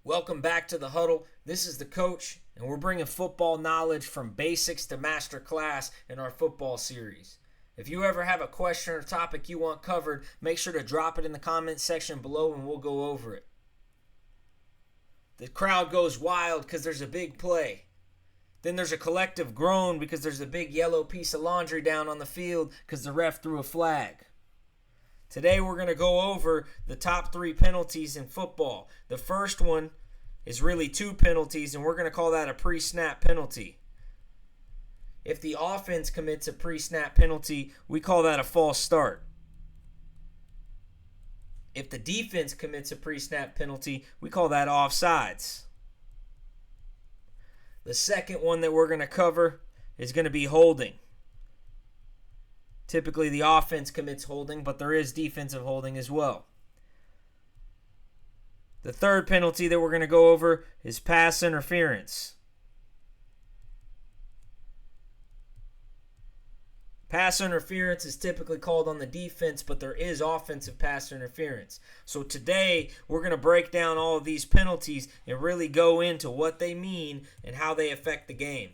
Welcome back to the Huddle. This is the coach, and we're bringing football knowledge from basics to masterclass in our football series. If you ever have a question or topic you want covered, make sure to drop it in the comment section below and we'll go over it. The crowd goes wild because there's a big play. Then there's a collective groan because there's a big yellow piece of laundry down on the field because the ref threw a flag. Today we're going to go over the top 3 penalties in football. The first one is really 2 penalties, and we're going to call that a pre-snap penalty. If the offense commits a pre-snap penalty, we call that a false start. If the defense commits a pre-snap penalty, we call that offsides. The second one that we're going to cover is going to be holding. Typically, the offense commits holding, but there is defensive holding as well. The third penalty that we're going to go over is pass interference. Pass interference is typically called on the defense, but there is offensive pass interference. So today, we're going to break down all of these penalties and really go into what they mean and how they affect the game.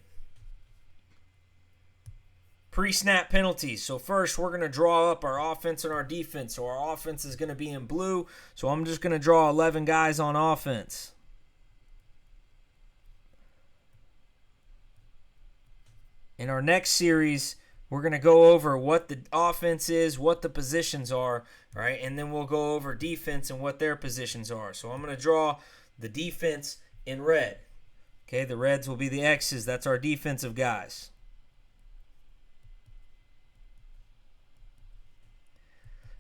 Pre-snap penalties. So first, we're going to draw up our offense and our defense. So our offense is going to be in blue. So I'm just going to draw 11 guys on offense. In our next series, we're going to go over what the offense is, what the positions are, right? And then we'll go over defense and what their positions are. So I'm going to draw the defense in red. Okay, the reds will be the X's. That's our defensive guys.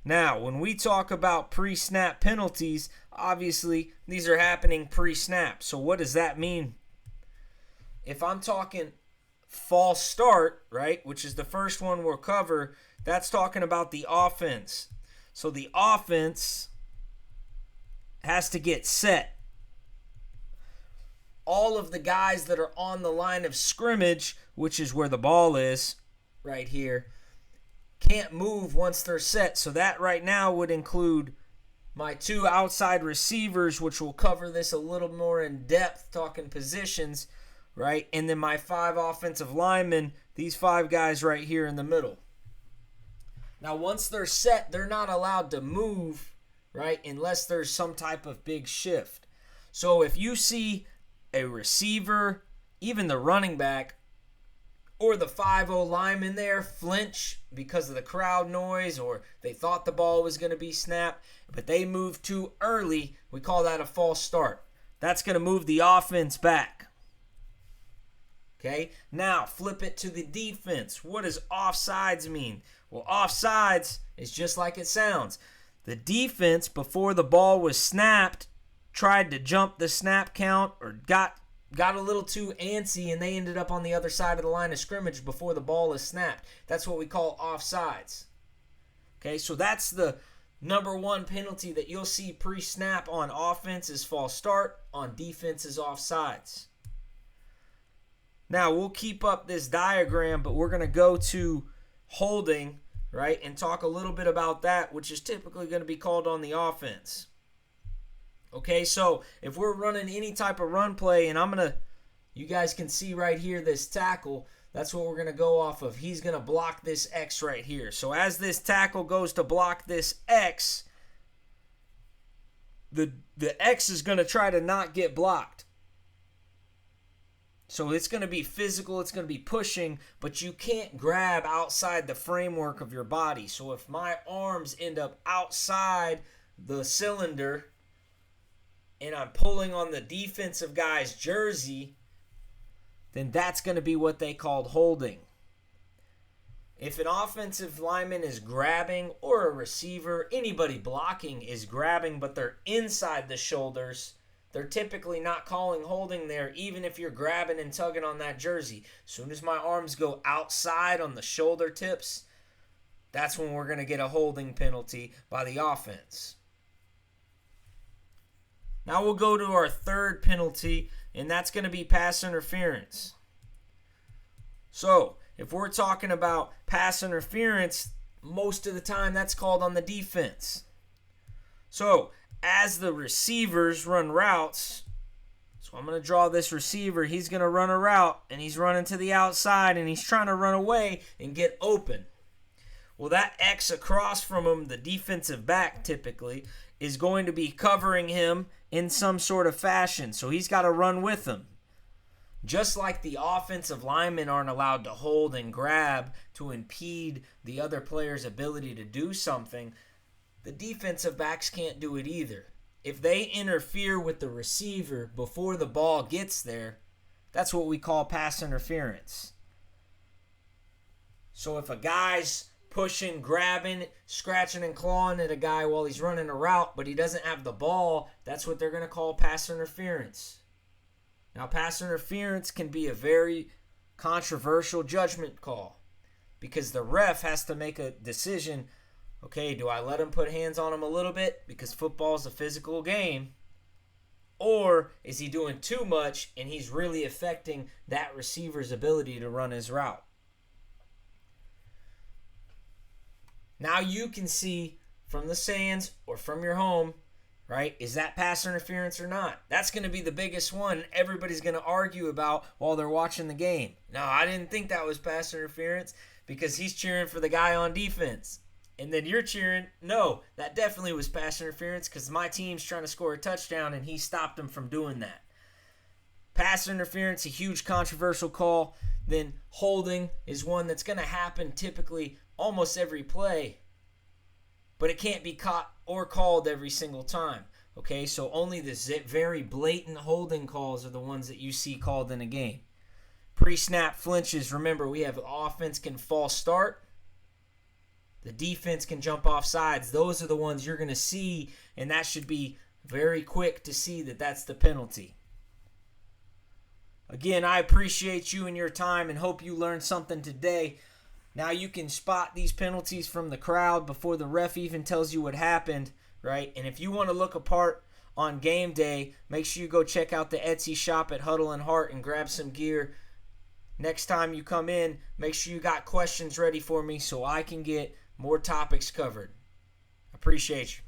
Now, when we talk about pre-snap penalties, obviously these are happening pre-snap. So what does that mean? If I'm talking false start, right, which is the first one we'll cover, that's talking about the offense. So the offense has to get set. All of the guys that are on the line of scrimmage, which is where the ball is, right here, can't move once they're set. So that right now would include my 2 outside receivers, which will cover this a little more in depth, talking positions, right? And then my 5 offensive linemen, these 5 guys right here in the middle. Now, once they're set, they're not allowed to move, right, unless there's some type of big shift. So if you see a receiver, even the running back, or the 5-0 lineman there flinch because of the crowd noise, or they thought the ball was going to be snapped, but they moved too early, we call that a false start. That's going to move the offense back. Okay, now flip it to the defense. What does offsides mean? Well, offsides is just like it sounds. The defense, before the ball was snapped, tried to jump the snap count or got a little too antsy, and they ended up on the other side of the line of scrimmage before the ball is snapped. That's what we call offsides. Okay, so that's the number 1 penalty that you'll see pre-snap on offense is false start, on defense is offsides. Now, we'll keep up this diagram, but we're going to go to holding, right, and talk a little bit about that, which is typically going to be called on the offense. Okay, so if we're running any type of run play, and you guys can see right here this tackle, that's what we're going to go off of. He's going to block this X right here. So as this tackle goes to block this X, the X is going to try to not get blocked. So it's going to be physical, it's going to be pushing, but you can't grab outside the framework of your body. So if my arms end up outside the cylinder, and I'm pulling on the defensive guy's jersey, then that's going to be what they called holding. If an offensive lineman is grabbing, or a receiver, anybody blocking is grabbing, but they're inside the shoulders, they're typically not calling holding there, even if you're grabbing and tugging on that jersey. As soon as my arms go outside on the shoulder tips, that's when we're going to get a holding penalty by the offense. Now we'll go to our third penalty, and that's going to be pass interference. So, if we're talking about pass interference, most of the time that's called on the defense. So, as the receivers run routes, So I'm going to draw this receiver. He's going to run a route, and he's running to the outside, and he's trying to run away and get open. Well, that X across from him, the defensive back typically, is going to be covering him in some sort of fashion. So he's got to run with him. Just like the offensive linemen aren't allowed to hold and grab to impede the other player's ability to do something, the defensive backs can't do it either. If they interfere with the receiver before the ball gets there, that's what we call pass interference. So if a guy's pushing, grabbing, scratching, and clawing at a guy while he's running a route, but he doesn't have the ball, that's what they're going to call pass interference. Now, pass interference can be a very controversial judgment call because the ref has to make a decision. Okay, do I let him put hands on him a little bit because football is a physical game? Or is he doing too much and he's really affecting that receiver's ability to run his route? Now you can see from the stands or from your home, right, is that pass interference or not? That's going to be the biggest one everybody's going to argue about while they're watching the game. No, I didn't think that was pass interference because he's cheering for the guy on defense. And then you're cheering, no, that definitely was pass interference because my team's trying to score a touchdown and he stopped him from doing that. Pass interference, a huge controversial call. Then holding is one that's going to happen typically almost every play, but it can't be caught or called every single time. Okay, so only the very blatant holding calls are the ones that you see called in a game. Pre-snap flinches, remember we have offense can false start. The defense can jump off sides. Those are the ones you're going to see, and that should be very quick to see that that's the penalty. Again, I appreciate you and your time and hope you learned something today. Now you can spot these penalties from the crowd before the ref even tells you what happened, right? And if you want to look apart on game day, make sure you go check out the Etsy shop at Huddle and Heart and grab some gear. Next time you come in, make sure you got questions ready for me so I can get more topics covered. Appreciate you.